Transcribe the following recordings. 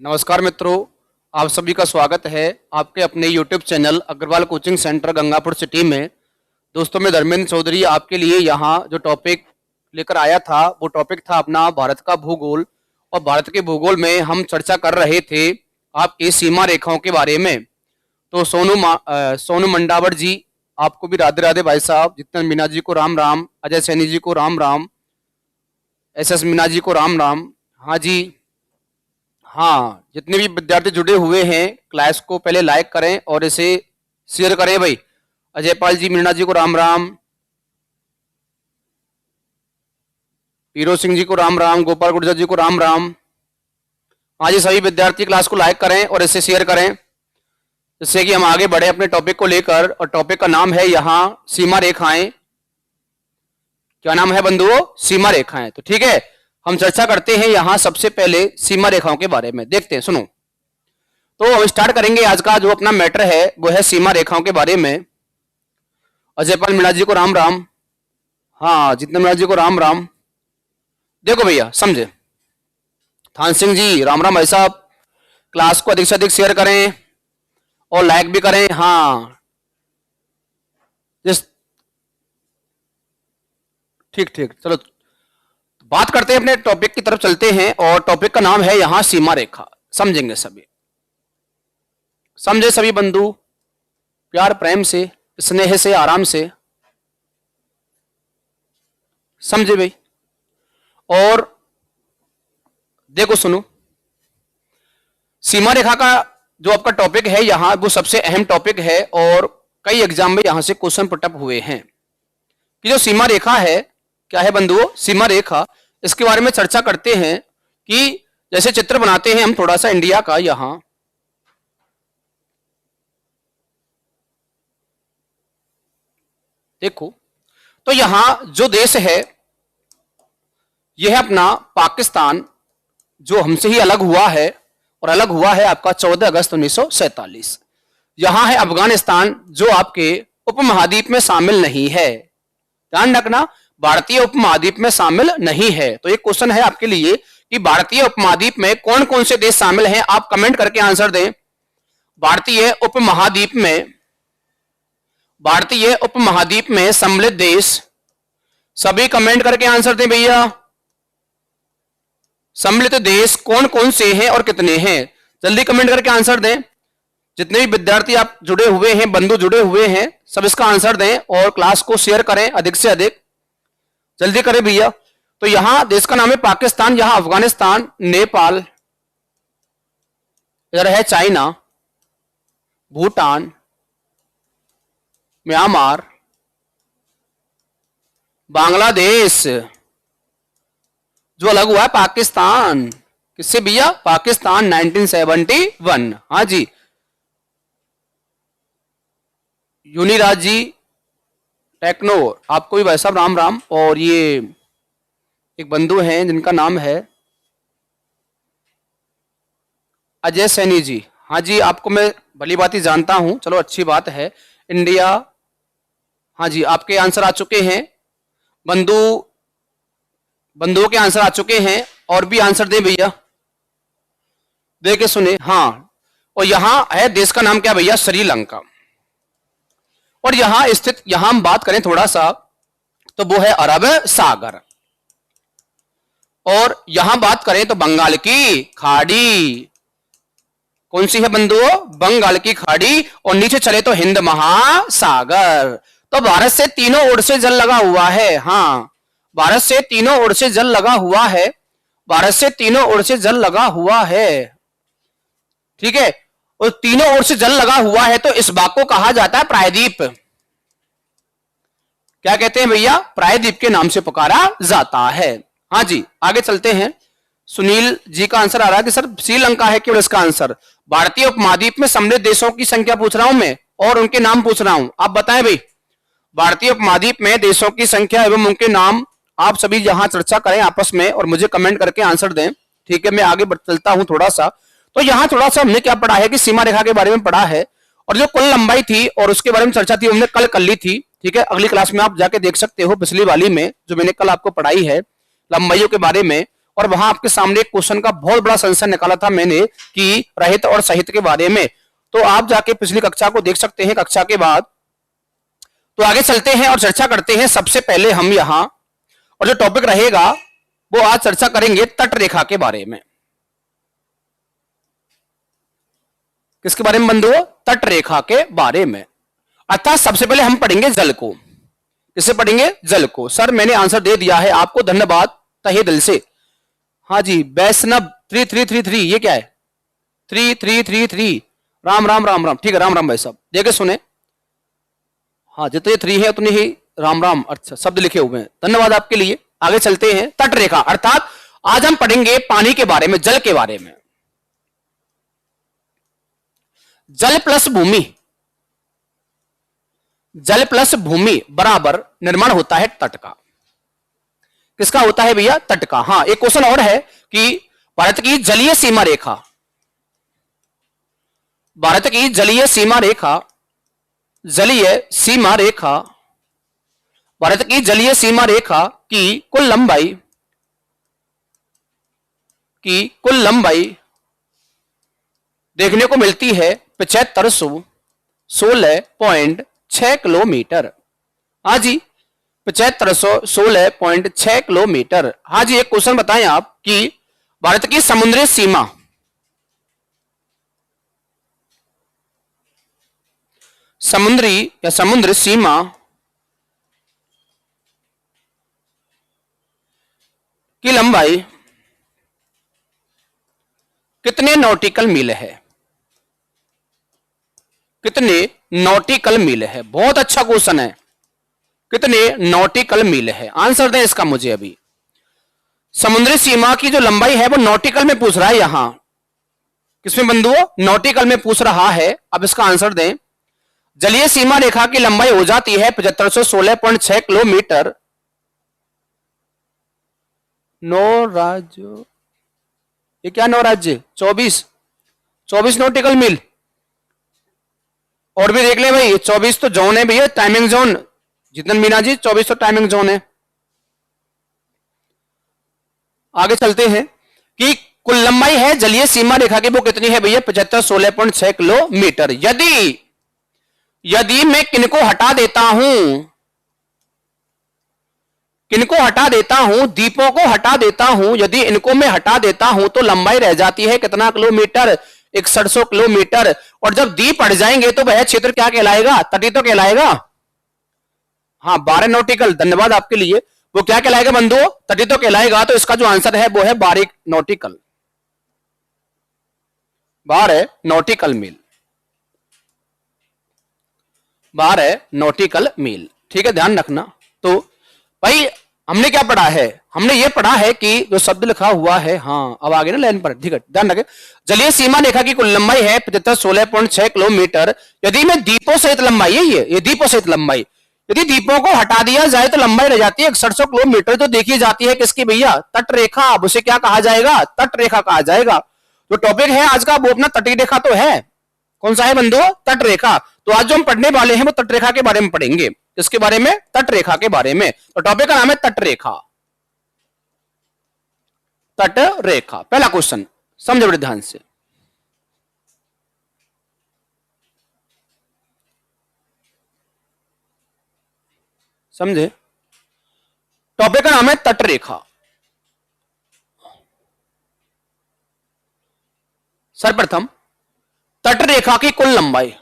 नमस्कार मित्रों, आप सभी का स्वागत है आपके अपने YouTube channel Agarwal coaching centre Gangapur city में। दोस्तों, मैं धर्मेंद्र चौधरी आपके लिए यहाँ जो टॉपिक लेकर आया था वो टॉपिक था अपना भारत का भूगोल। और भारत के भूगोल में हम चर्चा कर रहे थे आपकी सीमा रेखाओं के बारे में। तो सोनू मंडावर जी, आपको भी राधे राधे भाई साहब। जितन मीना जी को राम राम, अजय सैनी जी को राम राम, SS मीना जी को राम राम। हाँ जी, हाँ, जितने भी विद्यार्थी जुड़े हुए हैं क्लास को पहले लाइक करें और इसे शेयर करें भाई। अजयपाल जी, मीना जी को राम राम, पीरो सिंह जी को राम राम, गोपाल गुर्जर जी को राम राम। हाँ जी, सभी विद्यार्थी क्लास को लाइक करें और इसे शेयर करें जिससे कि हम आगे बढ़े अपने टॉपिक को लेकर। और टॉपिक का नाम है यहाँ सीमा रेखाएं। क्या नाम है बंधुओं? सीमा रेखाएं। तो ठीक है, हम चर्चा करते हैं यहाँ सबसे पहले सीमा रेखाओं के बारे में। देखते हैं, सुनो। तो हम स्टार्ट करेंगे आज का जो अपना मैटर है वो है सीमा रेखाओं के बारे में। अजयपाल मीणा जी को राम राम। हाँ, जितने मीणा जी को राम राम। देखो भैया, समझे। थान सिंह जी राम राम भाई साहब। क्लास को अधिक से अधिक शेयर करें और लाइक भी करें। हाँ, ठीक ठीक, चलो बात करते हैं, अपने टॉपिक की तरफ चलते हैं। और टॉपिक का नाम है यहां सीमा रेखा। समझेंगे सभी, समझे सभी बंधु, प्यार प्रेम से, स्नेह से, आराम से, समझे भाई। और देखो सुनो, सीमा रेखा का जो आपका टॉपिक है यहां वो सबसे अहम टॉपिक है और कई एग्जाम में यहां से क्वेश्चन पुटअप हुए हैं कि जो सीमा रेखा है क्या है बंधुओं, सीमा रेखा। इसके बारे में चर्चा करते हैं कि जैसे चित्र बनाते हैं हम थोड़ा सा इंडिया का। यहां देखो, तो यहां जो देश है यह अपना पाकिस्तान, जो हमसे ही अलग हुआ है और अलग हुआ है आपका 14 अगस्त 1947। यहां है अफगानिस्तान, जो आपके उपमहाद्वीप में शामिल नहीं है। ध्यान रखना, भारतीय उपमहाद्वीप में शामिल नहीं है। तो एक क्वेश्चन है आपके लिए कि भारतीय उपमहाद्वीप में कौन कौन से देश शामिल हैं। आप कमेंट करके आंसर दें। भारतीय उपमहाद्वीप में, भारतीय उपमहाद्वीप में सम्मिलित देश, सभी कमेंट करके आंसर दें भैया। सम्मिलित देश कौन कौन से हैं और कितने हैं, जल्दी कमेंट करके आंसर दें। जितने भी विद्यार्थी आप जुड़े हुए हैं, बंधु जुड़े हुए हैं, सब इसका आंसर दें और क्लास को शेयर करें अधिक से अधिक। जल्दी करें भैया। तो यहां देश का नाम है पाकिस्तान, यहां अफगानिस्तान, नेपाल, इधर है चाइना, भूटान, म्यांमार, बांग्लादेश, जो अलग हुआ है पाकिस्तान। किससे भैया? पाकिस्तान 1971। हाँ जी, यूनिराज जी, टेक्नो, आपको भी भाई साहब राम राम। और ये एक बंधु हैं जिनका नाम है अजय सैनी जी। हाँ जी, आपको मैं भली बात ही जानता हूं, चलो अच्छी बात है। इंडिया, हाँ जी, आपके आंसर आ चुके हैं। बंधुओं के आंसर आ चुके हैं और भी आंसर दें भैया, दे के सुने। हाँ, और यहां है देश का नाम क्या भैया? श्रीलंका। और यहां स्थित, यहां हम बात करें थोड़ा सा, तो वो है अरब सागर। और यहां बात करें तो बंगाल की खाड़ी। कौन सी है बंधुओं? बंगाल की खाड़ी। और नीचे चले तो हिंद महासागर। तो भारत से तीनों ओर से जल लगा हुआ है। हाँ, भारत से तीनों ओर से जल लगा हुआ है, भारत से तीनों ओर से जल लगा हुआ है। ठीक है, और तीनों ओर से जल लगा हुआ है तो इस भाग को कहा जाता है प्रायद्वीप। क्या कहते हैं भैया? प्रायद्वीप के नाम से पुकारा जाता है। हाँ जी, आगे चलते हैं। सुनील जी का आंसर आ रहा है कि सर श्रीलंका है केवल इसका आंसर। भारतीय उपमहाद्वीप में सम्मिलित देशों की संख्या पूछ रहा हूं मैं और उनके नाम पूछ रहा हूं, आप बताएं भाई। भारतीय उपमहाद्वीप में देशों की संख्या एवं उनके नाम आप सभी यहां चर्चा करें आपस में और मुझे कमेंट करके आंसर दें। ठीक है, मैं आगे चलता हूं थोड़ा सा। तो यहां थोड़ा सा हमने क्या पढ़ा है कि सीमा रेखा के बारे में पढ़ा है और जो कुल लंबाई थी और उसके बारे में चर्चा थी हमने कल कर ली थी। ठीक है, अगली क्लास में आप जाके देख सकते हो, पिछली वाली में जो मैंने कल आपको पढ़ाई है लंबाइयों के बारे में। और वहां आपके सामने एक क्वेश्चन का बहुत बड़ा संशय निकाला था मैंने कि रहित और सहित के बारे में। तो आप जाके पिछली कक्षा को देख सकते हैं कक्षा के बाद। तो आगे चलते हैं और चर्चा करते हैं। सबसे पहले हम यहां और जो टॉपिक रहेगा वो आज चर्चा करेंगे तट रेखा के बारे में। किसके बारे में बंधुओं? तट रेखा के बारे में। अर्थात सबसे पहले हम पढ़ेंगे जल को। किसे पढ़ेंगे? जल को। सर मैंने आंसर दे दिया है, आपको धन्यवाद तहे दिल से। हाँ जी, वैष्णव 3333, ये क्या है? 3333। राम राम राम राम। ठीक है, राम राम भाई साहब, देखे सुने। हाँ, जितने 3 है उतने ही राम राम अच्छा शब्द लिखे हुए हैं, धन्यवाद आपके लिए। आगे चलते हैं। तट रेखा अर्थात आज हम पढ़ेंगे पानी के बारे में, जल के बारे में। जल प्लस भूमि, जल प्लस भूमि बराबर निर्माण होता है तट का। किसका होता है भैया? तट का। हाँ, एक क्वेश्चन और है कि भारत की जलीय सीमा रेखा, भारत की जलीय सीमा रेखा, जलीय सीमा रेखा, भारत की जलीय सीमा रेखा की कुल लंबाई, की कुल लंबाई देखने को मिलती है 7516.6 किलोमीटर। हाँ जी, 7516.6 किलोमीटर। हाँ जी, एक क्वेश्चन बताएं आप कि भारत की समुद्री सीमा, समुद्री या समुद्र सीमा की लंबाई कितने नॉटिकल मील है? कितने नॉटिकल मील है? बहुत अच्छा क्वेश्चन है। कितने नॉटिकल मील है? आंसर दें इसका मुझे अभी। समुद्री सीमा की जो लंबाई है वो नॉटिकल में पूछ रहा है यहां। किसमें बंधुओं? नॉटिकल में पूछ रहा है। अब इसका आंसर दें। जलीय सीमा रेखा की लंबाई हो जाती है 7516.6 किलोमीटर। नौ राज्य, ये क्या नौ राज्य? 24 नॉटिकल मील। और भी देख ले भाई, 24 तो जोन है भैया, टाइमिंग जोन। जितन मीना जी 24 तो टाइमिंग जोन है। आगे चलते हैं कि कुल लंबाई है जलीय सीमा रेखा की वो कितनी है भैया? 7516.6 किलोमीटर। यदि मैं किनको हटा देता हूं, किनको हटा देता हूं? द्वीपों को हटा देता हूं। यदि इनको मैं हटा देता हूं तो लंबाई रह जाती है कितना किलोमीटर? 6100 किलोमीटर। और जब द्वीप हट जाएंगे तो वह क्षेत्र क्या कहलाएगा? तटीय तो कहलाएगा। हाँ, 12 नॉटिकल, धन्यवाद आपके लिए। वो क्या कहलाएगा बंधुओं? तटीय तो कहलाएगा। तो इसका जो आंसर है वो है 12 नॉटिकल, 12 नॉटिकल मील, 12 नॉटिकल मील। ठीक है, ध्यान रखना। तो भाई हमने क्या पढ़ा है? हमने ये पढ़ा है कि जो शब्द लिखा हुआ है, हाँ अब आगे ना लाइन पर, ठीक है, ध्यान रखें। जलीय सीमा रेखा की कुल लंबाई है 7516.6 किलोमीटर। यदि मैं द्वीपों सहित लंबाई है, ये द्वीपों सहित लंबाई, यदि द्वीपों को हटा दिया जाए तो लंबाई रह जाती है 6100 किलोमीटर। तो देखी जाती है किसकी भैया? तट रेखा। अब उसे क्या कहा जाएगा? तट रेखा कहा जाएगा। जो टॉपिक है आज का वो अपना तटीय रेखा तो है। कौन सा है बंधुओं? तट रेखा। तो आज जो हम पढ़ने वाले हैं वो तट रेखा के बारे में पढ़ेंगे। इसके बारे में? तट रेखा के बारे में। तो टॉपिक का नाम है तट रेखा। तट रेखा, पहला क्वेश्चन समझे बड़े ध्यान से। समझे? टॉपिक का नाम है तट रेखा। सर्वप्रथम तट रेखा की कुल लंबाई,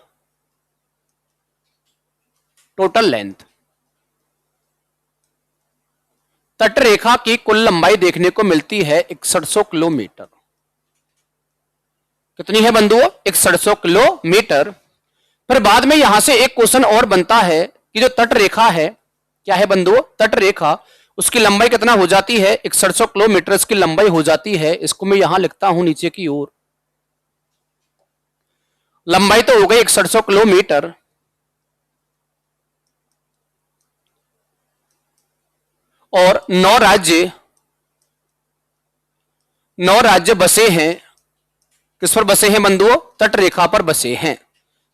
टोटल लेंथ, तट रेखा की कुल लंबाई देखने को मिलती है 6100 किलोमीटर। कितनी है बंधुओं? 6100 किलोमीटर। फिर बाद में यहां से एक क्वेश्चन और बनता है कि जो तट रेखा है, क्या है बंधुओं? तट रेखा, उसकी लंबाई कितना हो जाती है? 6100 किलोमीटर इसकी लंबाई हो जाती है। इसको मैं यहां लिखता हूं नीचे की ओर। लंबाई तो हो गई 6100 किलोमीटर। और 9 राज्य बसे हैं। किस पर बसे हैं बंधुओं? तट रेखा पर बसे हैं।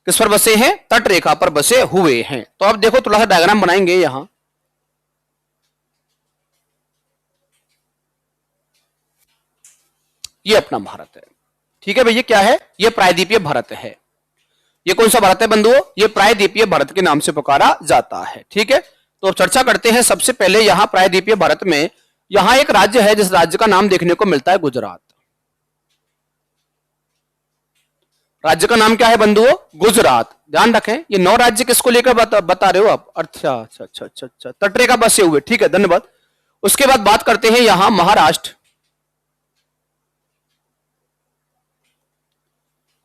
किस पर बसे हैं? तट रेखा पर बसे हुए हैं। तो अब देखो थोड़ा सा डायग्राम बनाएंगे यहां। ये अपना भारत है। ठीक है भैया, क्या है ये प्रायद्वीपीय भारत है। ये कौन सा भारत है बंधुओं, ये प्रायद्वीपीय भारत के नाम से पुकारा जाता है। ठीक है, तो अब चर्चा करते हैं। सबसे पहले यहां प्रायद्वीपीय भारत में यहां एक राज्य है जिस राज्य का नाम देखने को मिलता है गुजरात। राज्य का नाम क्या है बंधुओं, गुजरात। ध्यान रखें, ये 9 राज्य किसको लेकर बता रहे हो आप। अच्छा अच्छा अच्छा अच्छा अच्छा, तटरेखा बसे हुए। ठीक है, धन्यवाद। उसके बाद बात करते हैं यहां महाराष्ट्र,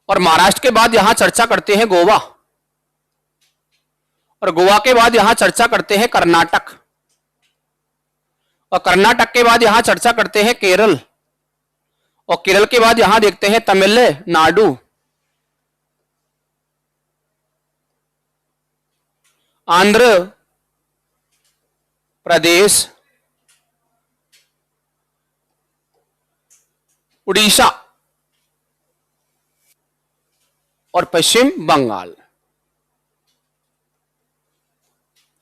और महाराष्ट्र के बाद यहां चर्चा करते हैं गोवा, और गोवा के बाद यहां चर्चा करते हैं कर्नाटक, और कर्नाटक के बाद यहां चर्चा करते हैं केरल, और केरल के बाद यहां देखते हैं तमिलनाडु, आंध्र प्रदेश, उड़ीसा और पश्चिम बंगाल,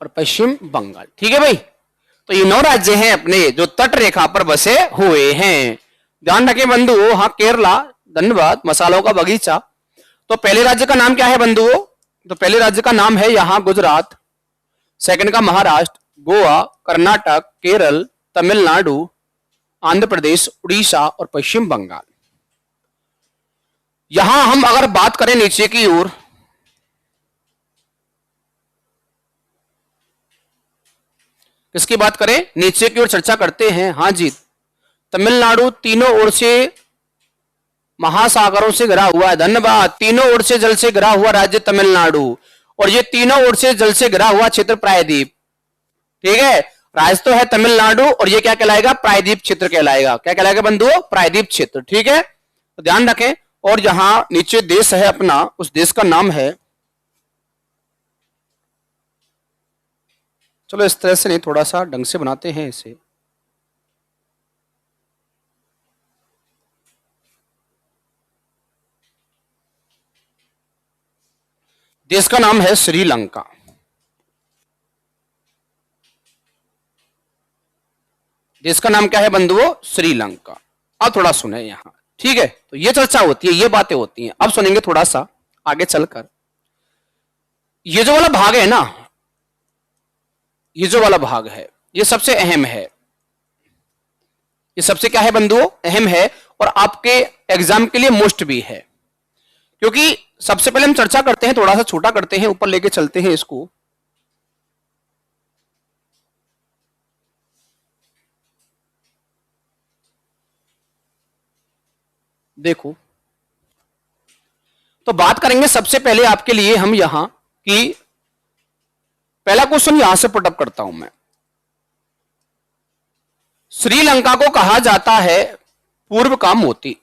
और पश्चिम बंगाल। ठीक है भाई, तो ये 9 राज्य हैं अपने जो तट रेखा पर बसे हुए हैं। ध्यान रखें बंधुओं, हाँ केरला, धन्यवाद, मसालों का बगीचा। तो पहले राज्य का नाम क्या है बंधुओं, तो पहले राज्य का नाम है यहां गुजरात, सेकंड का महाराष्ट्र, गोवा, कर्नाटक, केरल, तमिलनाडु, आंध्र प्रदेश, उड़ीसा और पश्चिम बंगाल। यहां हम अगर बात करें नीचे की ओर, किसकी बात करें, नीचे की ओर चर्चा करते हैं। हाँ जी, तमिलनाडु तीनों ओर से महासागरों से घिरा हुआ है। धन्यवाद। तीनों ओर से जल से घिरा हुआ राज्य तमिलनाडु, और ये तीनों ओर से जल से घिरा हुआ क्षेत्र प्रायद्वीप। ठीक है, राज्य तो है तमिलनाडु, और ये क्या कहलाएगा, प्रायद्वीप क्षेत्र कहलाएगा। क्या कहलाएगा बंधुओं, प्रायद्वीप क्षेत्र। ठीक है, तो ध्यान रखें। और यहां नीचे देश है अपना, उस देश का नाम है, चलो इस तरह से नहीं, थोड़ा सा ढंग से बनाते हैं इसे। देश का नाम है श्रीलंका। देश का नाम क्या है बंधुओं, श्रीलंका। अब थोड़ा सुने यहां, ठीक है, तो ये चर्चा होती है, ये बातें होती हैं। अब सुनेंगे थोड़ा सा आगे चलकर। ये जो वाला भाग है ना, ये जो वाला भाग है, ये सबसे अहम है। ये सबसे क्या है बंधुओं, अहम है, और आपके एग्जाम के लिए मोस्ट भी है। क्योंकि सबसे पहले हम चर्चा करते हैं, थोड़ा सा छोटा करते हैं, ऊपर लेके चलते हैं इसको। देखो, तो बात करेंगे सबसे पहले आपके लिए हम यहां कि पहला क्वेश्चन यहां से पुटअप करता हूं मैं। श्रीलंका को कहा जाता है पूर्व का मोती।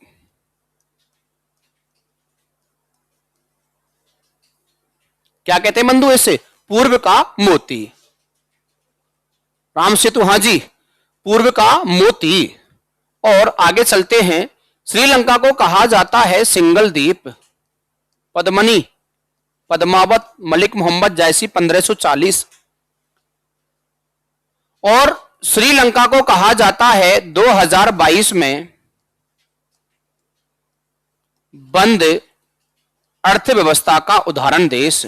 क्या कहते हैं बंधु इसे, पूर्व का मोती। राम सेतु, हाँ जी, पूर्व का मोती। और आगे चलते हैं, श्रीलंका को कहा जाता है सिंगल द्वीप। पद्मनी, पद्मावत, मलिक मोहम्मद जायसी 1540। और श्रीलंका को कहा जाता है 2022 में बंद अर्थव्यवस्था का उदाहरण देश।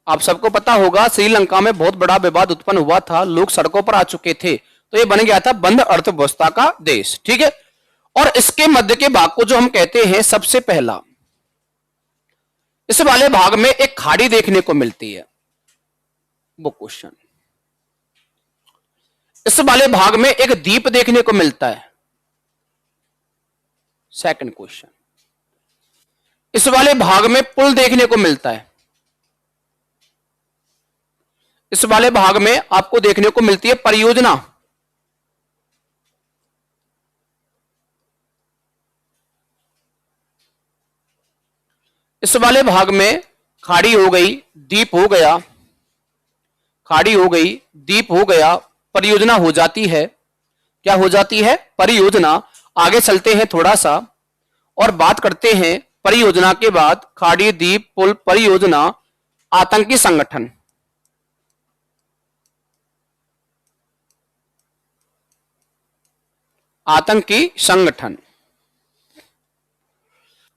आप सबको पता होगा श्रीलंका में बहुत बड़ा विवाद उत्पन्न हुआ था, लोग सड़कों पर आ चुके थे, तो ये बन गया था बंद अर्थव्यवस्था का देश। ठीक है, और इसके मध्य के भाग को जो हम कहते हैं, सबसे पहला इस वाले भाग में एक खाड़ी देखने को मिलती है। वो क्वेश्चन, इस वाले भाग में एक द्वीप देखने को मिलता है। सेकंड क्वेश्चन, इस वाले भाग में पुल देखने को मिलता है। इस वाले भाग में आपको देखने को मिलती है परियोजना। इस वाले भाग में खाड़ी हो गई, द्वीप हो गया, खाड़ी हो गई, द्वीप हो गया, परियोजना हो जाती है। क्या हो जाती है, परियोजना। आगे चलते हैं थोड़ा सा और बात करते हैं परियोजना के बाद, खाड़ी, द्वीप, पुल, परियोजना, आतंकी संगठन। आतंकी संगठन।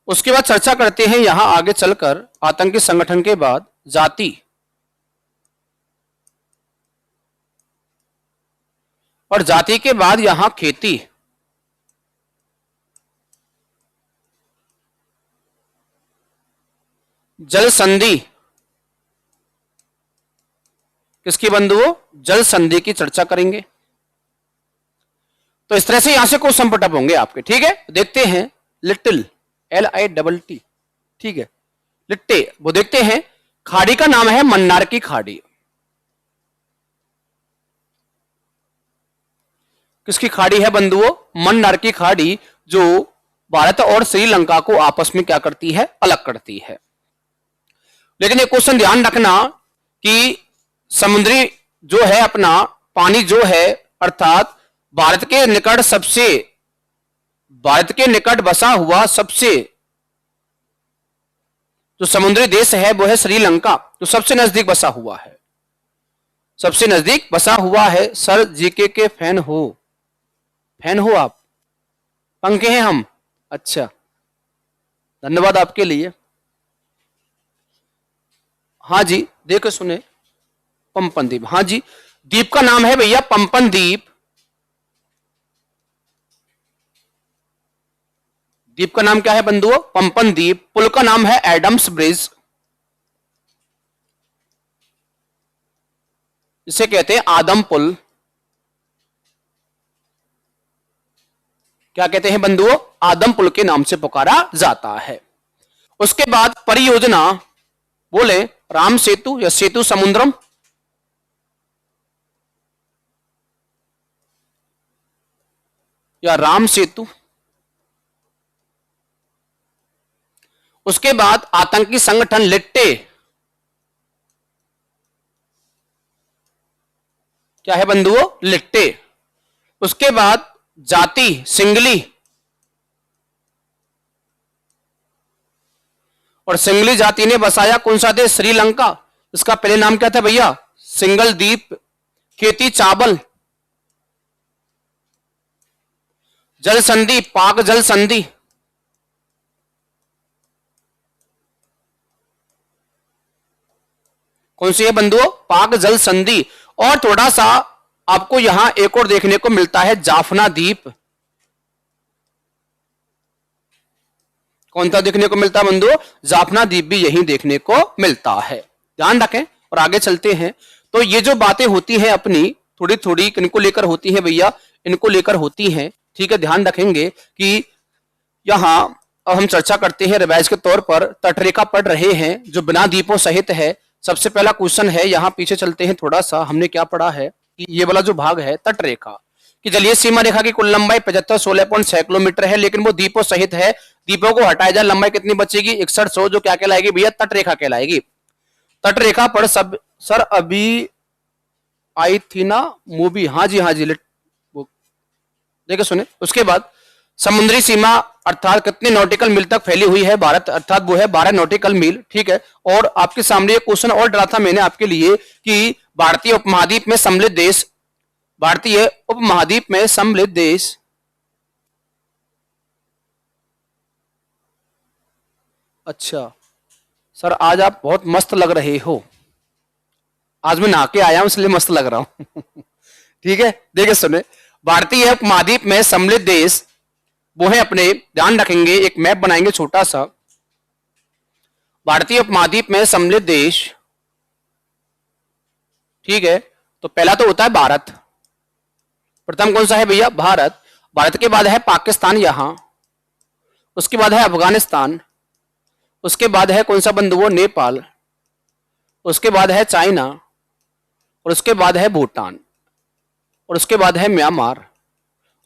उसके बाद चर्चा करते हैं यहां आगे चलकर आतंकी संगठन के बाद जाति और जाति के बाद यहां खेती। जल संधि, किसकी बंधुओं? जल संधि की चर्चा करेंगे। तो इस तरह से यहां से क्वेश्चन पुटअप होंगे आपके, ठीक है। देखते हैं लिटिल, LITT, ठीक है, लिट्टे, वो देखते हैं। खाड़ी का नाम है मन्नार की खाड़ी। किसकी खाड़ी है बंधुओं? मन्नार की खाड़ी, जो भारत और श्रीलंका को आपस में क्या करती है? अलग करती है। लेकिन एक क्वेश्चन ध्यान रखना कि समुद्री जो है अपना पानी जो है, अर्थात भारत के निकट बसा हुआ सबसे जो समुद्री देश है वो है श्रीलंका, जो सबसे नजदीक बसा हुआ है, सबसे नजदीक बसा हुआ है। सर जीके के फैन हो आप? पंखे हैं हम, अच्छा, धन्यवाद आपके लिए। हाँ जी, देखे सुने, पंपन द्वीप, हाँ जी, द्वीप का नाम है भैया पंपन द्वीप। द्वीप का नाम क्या है बंधुओं? पंपन द्वीप। पुल का नाम है एडम्स ब्रिज, इसे कहते हैं आदम पुल। क्या कहते हैं बंधुओं? आदम पुल के नाम से पुकारा जाता है। उसके बाद परियोजना, बोले राम सेतु या सेतु समुद्रम, या राम सेतु। उसके बाद आतंकी संगठन लिट्टे, क्या है बंधुओं? लिट्टे। उसके बाद जाति सिंगली, और सिंगली जाति ने बसाया कौन सा देश? श्रीलंका। इसका पहले नाम क्या था भैया? सिंगल द्वीप। खेती चावल। जल संधि पाक जल संधि, कौन सी है बंधुओं? पाक जल संधि। और थोड़ा सा आपको यहां एक और देखने को मिलता है, जाफना द्वीप। कौन सा देखने को मिलता है बंधुओं? जाफना द्वीप भी यहीं देखने को मिलता है। ध्यान रखें और आगे चलते हैं। तो ये जो बातें होती हैं अपनी, थोड़ी थोड़ी इनको लेकर होती है भैया, इनको लेकर होती हैं, ठीक है। ध्यान रखेंगे कि यहां अब हम चर्चा करते हैं रिवाइज के तौर पर। तटरेखा पढ़ रहे हैं जो बिना द्वीपों सहित है। सबसे पहला क्वेश्चन है, यहां पीछे चलते हैं थोड़ा सा, हमने क्या पढ़ा है कि ये वाला जो भाग है तटरेखा कि जलीय सीमा रेखा की कुल लंबाई 75-16.6 किलोमीटर है, लेकिन वो द्वीपों सहित है। द्वीपों को हटाया जाए, लंबाई कितनी बचेगी? 6100, जो क्या कहलाएगी भैया? तटरेखा कहलाएगी। तटरेखा पर सब सर अभी आई थी ना मूवी, हाँ जी देखे सुने। उसके बाद समुद्री सीमा अर्थात कितने नॉटिकल मील तक फैली हुई है भारत, अर्थात वो है 12 नॉटिकल मील, ठीक है। और आपके सामने एक क्वेश्चन और डाला था मैंने आपके लिए कि भारतीय उपमहाद्वीप में सम्मिलित देश, भारतीय उपमहाद्वीप में सम्मिलित देश, अच्छा सर आज आप बहुत मस्त लग रहे हो। आज मैं नहा के आया हूं इसलिए मस्त लग रहा हूं ठीक है, देखिए सुने, भारतीय उपमहाद्वीप में सम्मिलित देश वो है अपने, ध्यान रखेंगे, एक मैप बनाएंगे छोटा सा। भारतीय उपमहाद्वीप में सम्मिलित देश, ठीक है। तो पहला तो होता है भारत, प्रथम कौन सा है भैया? भारत। भारत के बाद है पाकिस्तान यहां, उसके बाद है अफगानिस्तान, उसके बाद है कौन सा बंधुओं? नेपाल, उसके बाद है चाइना, और उसके बाद है भूटान, और उसके बाद है म्यांमार,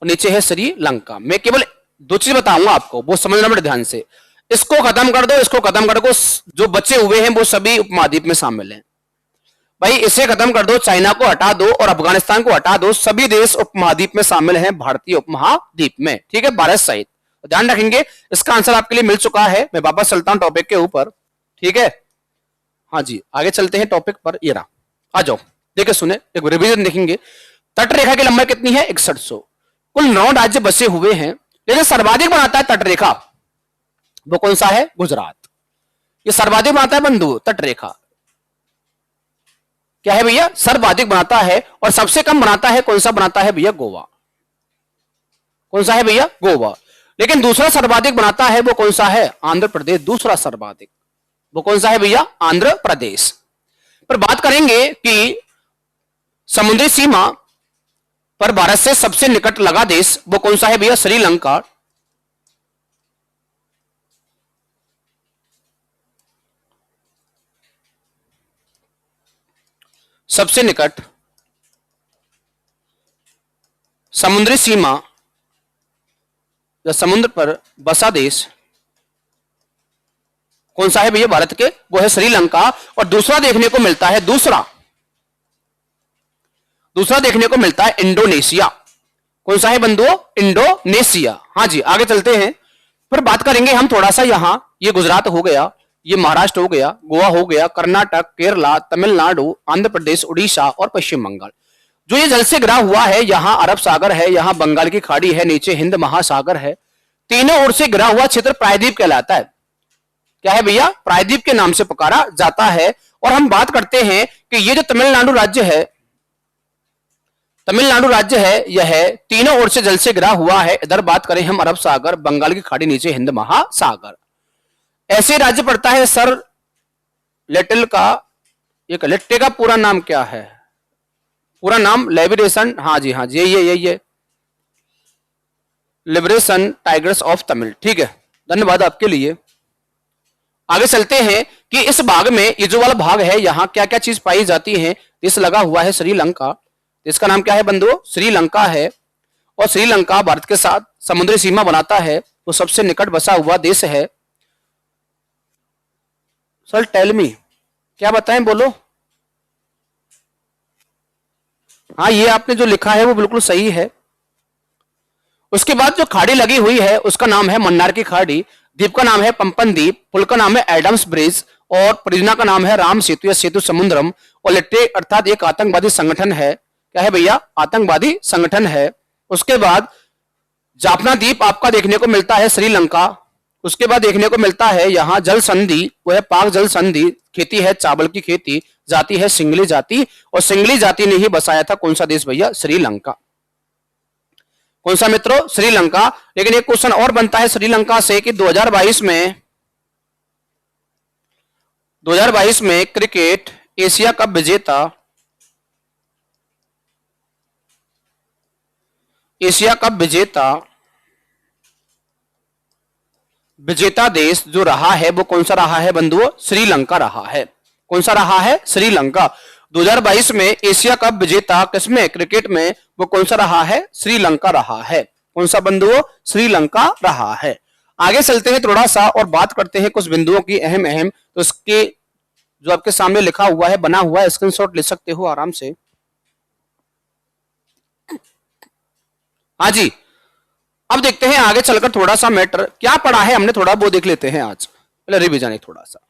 और नीचे है श्रीलंका। मैं केवल दो चीज बताऊंगा आपको, वो समझना बड़े ध्यान से। इसको खत्म कर दो, इसको खत्म कर दो, जो बचे हुए हैं वो सभी उपमहाद्वीप में शामिल हैं। भाई इसे खत्म कर दो, चाइना को हटा दो और अफगानिस्तान को हटा दो, सभी देश उपमहाद्वीप में शामिल हैं, भारतीय उपमहाद्वीप में, ठीक है, भारत सहित। ध्यान रखेंगे, इसका आंसर आपके लिए मिल चुका है। मैं वापस चलता हूं टॉपिक के ऊपर, ठीक है। हाँ जी, आगे चलते हैं टॉपिक पर। ये रहा, आ जाओ, देखिए सुने, एक रिवीजन देखेंगे। तट रेखा की लंबाई कितनी है? 6100। कुल 9 राज्य बसे हुए हैं, लेकिन सर्वाधिक बनाता है तटरेखा, वो कौन सा है? गुजरात। ये सर्वाधिक बनाता है बंधु तटरेखा, क्या है भैया? सर्वाधिक बनाता है। और सबसे कम बनाता है कौन सा? बनाता है भैया गोवा। कौन सा है भैया? गोवा। लेकिन दूसरा सर्वाधिक बनाता है वो कौन सा है? आंध्र प्रदेश, दूसरा सर्वाधिक। वो कौन सा है भैया? आंध्र प्रदेश। पर बात करेंगे कि समुद्री सीमा पर भारत से सबसे निकट लगा देश वो कौन सा है भैया? श्रीलंका। सबसे निकट समुद्री सीमा या समुद्र पर बसा देश कौन सा है भैया भारत के? वो है श्रीलंका। और दूसरा देखने को मिलता है, दूसरा देखने को मिलता है इंडोनेशिया। कौन सा है बंधुओं? इंडोनेशिया। हाँ जी, आगे चलते हैं। फिर बात करेंगे हम थोड़ा सा, यहां ये गुजरात हो गया, ये महाराष्ट्र हो गया, गोवा हो गया, कर्नाटक, केरला, तमिलनाडु, आंध्र प्रदेश, उड़ीसा और पश्चिम बंगाल। जो ये जल से घिरा हुआ है, यहां अरब सागर है, यहां बंगाल की खाड़ी है, नीचे हिंद महासागर है। तीनों ओर से घिरा हुआ क्षेत्र प्रायद्वीप कहलाता है। क्या है भैया? प्रायद्वीप के नाम से पुकारा जाता है। और हम बात करते हैं कि ये जो तमिलनाडु राज्य है, यह तीनों ओर से जल से घिरा हुआ है। इधर बात करें हम अरब सागर, बंगाल की खाड़ी, नीचे हिंद महासागर। ऐसे राज्य पड़ता है सर लेटिल का, एक लेट्टे का पूरा नाम क्या है? पूरा नाम लिबरेशन, हाँ जी हाँ जी, ये लिबरेशन टाइगर्स ऑफ तमिल। ठीक है, धन्यवाद आपके लिए। आगे चलते हैं कि इस भाग में, ये जो वाला भाग है, यहां क्या क्या चीज पाई जाती है। देश लगा हुआ है श्रीलंका। इसका नाम क्या है बंधुओं? श्रीलंका है। और श्रीलंका भारत के साथ समुद्री सीमा बनाता है, वो सबसे निकट बसा हुआ देश है। सर टेल मी, क्या बताएं, बोलो। हाँ, ये आपने जो लिखा है वो बिल्कुल सही है। उसके बाद जो खाड़ी लगी हुई है उसका नाम है मन्नार की खाड़ी, द्वीप का नाम है पंपन द्वीप, पुल का नाम है एडम्स ब्रिज, और परियोजना का नाम है राम सेतु या सेतु समुद्रम। और लिट्टे अर्थात एक आतंकवादी संगठन है। क्या है भैया? आतंकवादी संगठन है। उसके बाद जाफना द्वीप आपका देखने को मिलता है श्रीलंका। उसके बाद देखने को मिलता है यहां जल संधि, वो है पाक जल संधि। खेती है चावल की खेती, जाति है सिंगली जाति, और सिंगली जाति ने ही बसाया था कौन सा देश भैया? श्रीलंका। कौन सा मित्रों? श्रीलंका। लेकिन एक क्वेश्चन और बनता है श्रीलंका से कि 2022 में क्रिकेट एशिया कप विजेता देश जो रहा है वो कौन सा रहा है बंधुओं? श्रीलंका रहा है। कौन सा रहा है? श्रीलंका। 2022 में एशिया कप विजेता किसमें? क्रिकेट में, वो कौन सा रहा है? श्रीलंका रहा है। कौन सा बंधुओं? श्रीलंका रहा है। आगे चलते हैं थोड़ा सा और बात करते हैं कुछ बिंदुओं की अहम। तो इसके जो आपके सामने लिखा हुआ है, बना हुआ है, स्क्रीनशॉट ले सकते हो आराम से। हाँ जी, अब देखते हैं आगे चलकर थोड़ा सा मैटर क्या पढ़ा है हमने, थोड़ा वो देख लेते हैं आज। पहले रिवीजन है थोड़ा सा।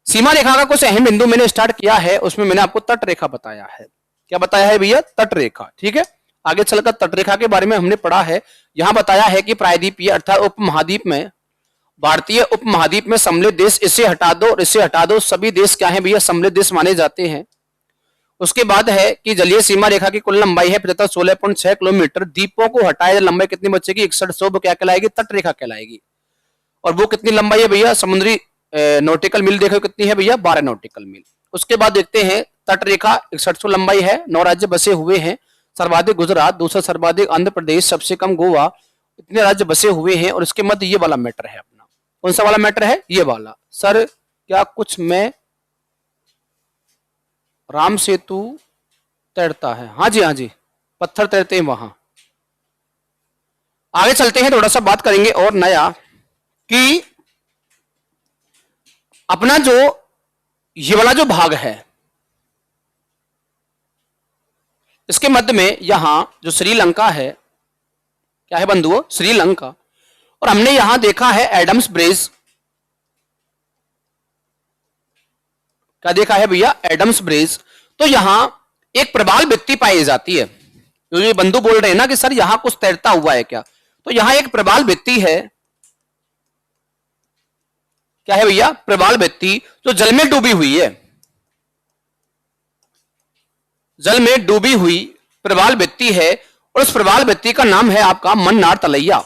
सीमा रेखा का कुछ अहम बिंदु मैंने स्टार्ट किया है, उसमें मैंने आपको तट रेखा बताया है। क्या बताया है भैया? तट रेखा। ठीक है, आगे चलकर तट रेखा के बारे में हमने पढ़ा है। यहां बताया है कि प्रायद्वीपीय अर्थात उपमहाद्वीप में, भारतीय उपमहाद्वीप में सम्मिलित देश, इसे हटा दो और इसे हटा दो, सभी देश क्या है भैया? सम्मिलित देश माने जाते हैं। उसके बाद है कि जलीय सीमा रेखा की कुल लंबाई है 16.6 किलोमीटर। द्वीपों को हटाए लंबाई कितनी बचेगी? 6100। वो क्या कहलाएगी? तट रेखा कहलाएगी। और वो कितनी लंबाई है भैया? समुद्री नॉटिकल मील देखो कितनी है भैया? 12 नॉटिकल मील। उसके बाद देखते हैं तट रेखा 6100 लंबाई है, 9 राज्य बसे हुए हैं। सर्वाधिक गुजरात, दूसरा सर्वाधिक आंध्र प्रदेश, सबसे कम गोवा, इतने राज्य बसे हुए हैं। और इसके मध्य ये वाला मैटर है अपना। कौन सा वाला मैटर है? ये वाला। सर क्या कुछ में राम सेतु तैरता है? हाँ जी हाँ जी, पत्थर तैरते हैं वहां। आगे चलते हैं, थोड़ा सा बात करेंगे और नया कि अपना जो ये वाला जो भाग है, इसके मध्य में यहां जो श्रीलंका है, क्या है बंधुओं? श्रीलंका। और हमने यहां देखा है एडम्स ब्रिज। क्या देखा है भैया? Adam's Bridge. तो यहां एक प्रबाल भित्ति पाई जाती है। जो ये बंधु बोल रहे हैं ना कि सर यहां कुछ तैरता हुआ है क्या, तो यहां एक प्रवाल भित्ति है, क्या है भैया, प्रवाल भित्ति जो जल में डूबी हुई है, जल में डूबी हुई प्रवाल भित्ति है, और उस प्रवाल भित्ति का नाम है आपका मन्नार तलैया।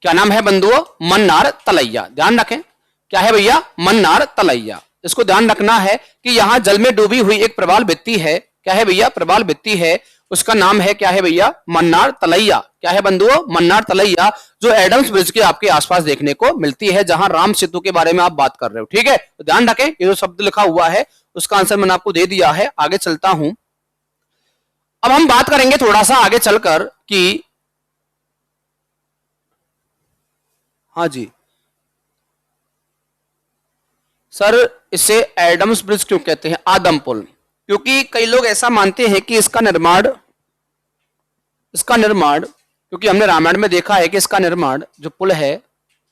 क्या नाम है बंधुओं, मन्नार तलैया। ध्यान रखें क्या है भैया, मन्नार तलैया। इसको ध्यान रखना है कि यहां जल में डूबी हुई एक प्रवाल भित्ति है, क्या है भैया, प्रवाल भित्ति है, उसका नाम है क्या है भैया, मन्नार तलैया। क्या है बंधुओं, मन्नार तलैया, जो एडम्स ब्रिज के आपके आसपास देखने को मिलती है, जहां राम सेतु के बारे में आप बात कर रहे हो। ठीक है, तो ध्यान रखें ये जो शब्द लिखा हुआ है उसका आंसर मैंने आपको दे दिया है। आगे चलता हूं, अब हम बात करेंगे थोड़ा सा आगे चलकर कि हाँ जी सर इसे एडम्स ब्रिज क्यों कहते हैं, आदम पुल, क्योंकि कई लोग ऐसा मानते हैं कि इसका निर्माण क्योंकि हमने रामायण में देखा है कि इसका निर्माण जो पुल है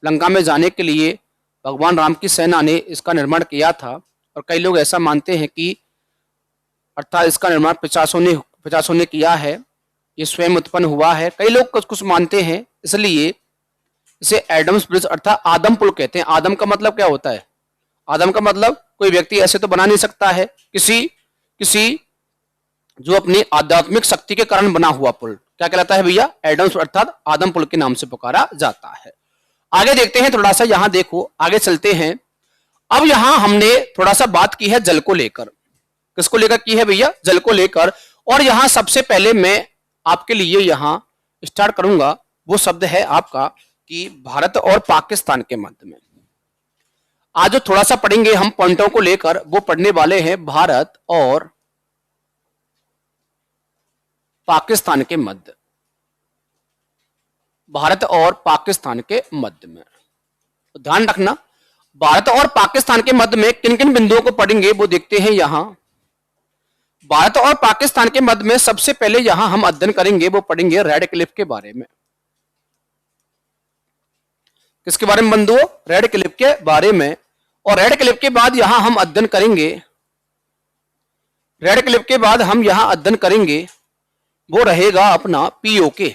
लंका में जाने के लिए भगवान राम की सेना ने इसका निर्माण किया था, और कई लोग ऐसा मानते हैं कि अर्थात इसका निर्माण पिशाचों ने किया है, ये स्वयं उत्पन्न हुआ है, कई लोग कुछ मानते हैं, इसलिए इसे एडम्स ब्रिज अर्थात आदम पुल कहते हैं। आदम का मतलब क्या होता है, आदम का मतलब कोई व्यक्ति ऐसे तो बना नहीं सकता है, किसी जो अपनी आध्यात्मिक शक्ति के कारण बना हुआ पुल क्या कहलाता है भैया, एडम्स अर्थात आदम पुल के नाम से पुकारा जाता है। आगे देखते हैं थोड़ा सा, यहां देखो आगे चलते हैं। अब यहां हमने थोड़ा सा बात की है जल को लेकर, किसको लेकर की है भैया, जल को लेकर, और यहां सबसे पहले मैं आपके लिए यहां स्टार्ट करूंगा, वो शब्द है आपका कि भारत और पाकिस्तान के मध्य में। आज जो थोड़ा सा पढ़ेंगे हम पॉइंटों को लेकर, वो पढ़ने वाले हैं भारत और पाकिस्तान के मध्य, भारत और पाकिस्तान के मध्य में। तो ध्यान रखना भारत और पाकिस्तान के मध्य में किन किन बिंदुओं को पढ़ेंगे वो देखते हैं। यहां भारत और पाकिस्तान के मध्य में सबसे पहले यहां हम अध्ययन करेंगे, वो पढ़ेंगे रेड क्लिफ के बारे में। किसके बारे में बंधुओं, रेड क्लिफ के बारे में। और रेड क्लिफ के बाद यहां हम अध्ययन करेंगे, रेड क्लिफ के बाद हम यहां अध्ययन करेंगे वो रहेगा अपना पीओके,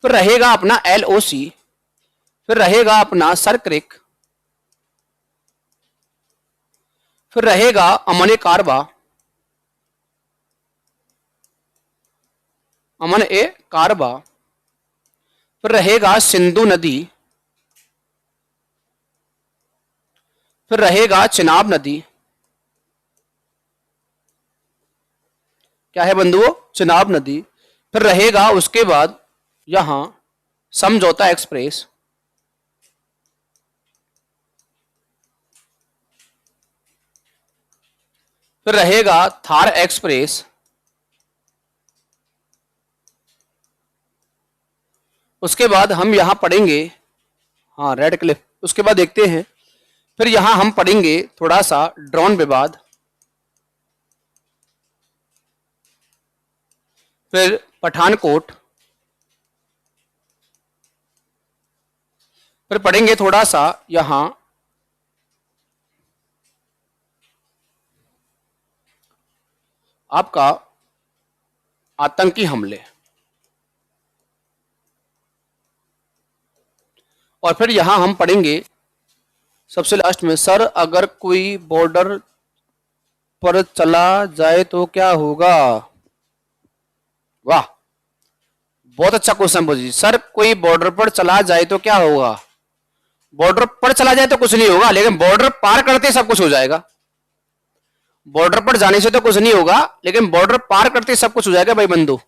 फिर रहेगा अपना एलओसी, फिर रहेगा अपना सरक्रिक, फिर रहेगा अमन ए कारवा, अमन ए कारवा, फिर रहेगा सिंधु नदी, फिर रहेगा चिनाब नदी, क्या है बंधुओं, चिनाब नदी, फिर रहेगा उसके बाद यहां समझौता एक्सप्रेस, फिर रहेगा थार एक्सप्रेस, उसके बाद हम यहां पढ़ेंगे हाँ रेड क्लिफ, उसके बाद देखते हैं फिर यहां हम पढ़ेंगे थोड़ा सा ड्रोन विवाद, फिर पठानकोट, फिर पढ़ेंगे थोड़ा सा यहां आपका आतंकी हमले, और फिर यहां हम पढ़ेंगे सबसे लास्ट में सर अगर कोई बॉर्डर पर चला जाए तो क्या होगा। वाह बहुत अच्छा क्वेश्चन पूछिए, सर कोई बॉर्डर पर चला जाए तो क्या होगा। बॉर्डर पर चला जाए तो कुछ नहीं होगा, लेकिन बॉर्डर पार करते सब कुछ हो जाएगा। बॉर्डर पर जाने से तो कुछ नहीं होगा, लेकिन बॉर्डर पार करते सब कुछ हो जाएगा भाई बंधु।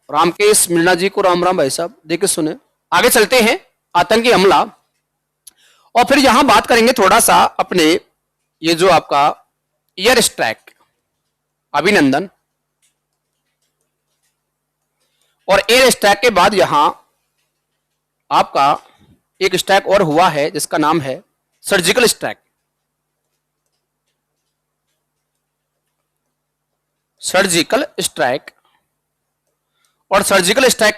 रामकेश मीणा जी को राम राम भाई साहब, देखिए सुने आगे चलते हैं आतंकी हमला, और फिर यहां बात करेंगे थोड़ा सा अपने ये जो आपका एयर स्ट्राइक अभिनंदन, और एयर स्ट्राइक के बाद यहां आपका एक स्ट्राइक और हुआ है जिसका नाम है सर्जिकल स्ट्राइक, सर्जिकल स्ट्राइक। और सर्जिकल स्ट्राइक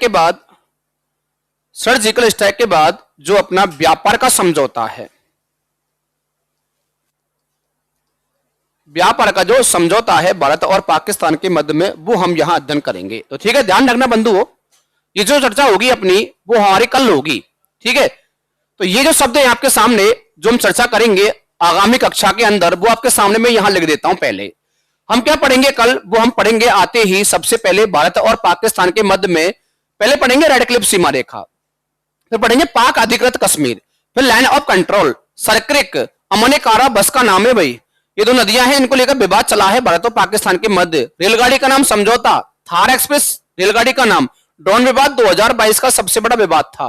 के बाद जो अपना व्यापार का समझौता है, व्यापार का जो समझौता है भारत और पाकिस्तान के मध्य में, वो हम यहां अध्ययन करेंगे। तो ठीक है, ध्यान रखना बंधुओं, ये जो चर्चा होगी अपनी वो हमारी कल होगी। ठीक है, तो ये जो शब्द है आपके सामने जो हम चर्चा करेंगे आगामी कक्षा के अंदर, वो आपके सामने मैं यहां लिख देता हूं। पहले हम क्या पढ़ेंगे कल, वो हम पढ़ेंगे आते ही सबसे पहले भारत और पाकिस्तान के मध्य में पहले पढ़ेंगे रेड क्लिफ सीमा रेखा, फिर पढ़ेंगे पाक अधिकृत कश्मीर, फिर लाइन ऑफ कंट्रोल, सरक्रिक, अमनेकारा बस का नाम है भाई, ये दो नदियां हैं, इनको लेकर विवाद चला है भारत और पाकिस्तान के मध्य। रेलगाड़ी का नाम समझौता, थार एक्सप्रेस रेलगाड़ी का नाम, ड्रोन विवाद 2022 का सबसे बड़ा विवाद था।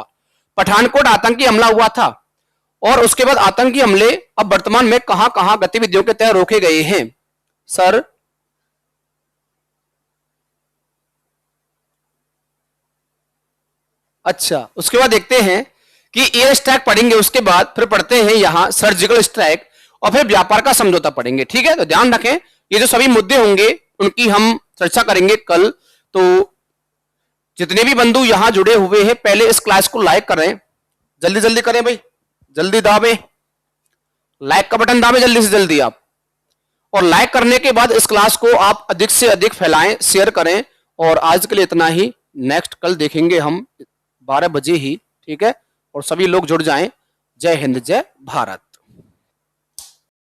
पठानकोट आतंकी हमला हुआ था और उसके बाद आतंकी हमले अब वर्तमान में कहां कहां गतिविधियों के तहत रोके गए हैं सर? अच्छा, उसके बाद देखते हैं कि एयर स्ट्राइक पढ़ेंगे, उसके बाद फिर पढ़ते हैं यहां सर्जिकल स्ट्राइक और फिर व्यापार का समझौता पढ़ेंगे। ठीक है, तो ध्यान रखें ये जो सभी मुद्दे होंगे उनकी हम चर्चा करेंगे कल। तो जितने भी बंधु यहां जुड़े हुए हैं पहले इस क्लास को लाइक करें, जल्दी जल्दी करें भाई, जल्दी दाबे, लाइक का बटन दाबे जल्दी से जल्दी आप, और लाइक करने के बाद इस क्लास को आप अधिक से अधिक फैलाएं, शेयर करें। और आज के लिए इतना ही, नेक्स्ट कल देखेंगे हम 12 बजे ही। ठीक है, और सभी लोग जुड़ जाएं। जय हिंद, जय भारत।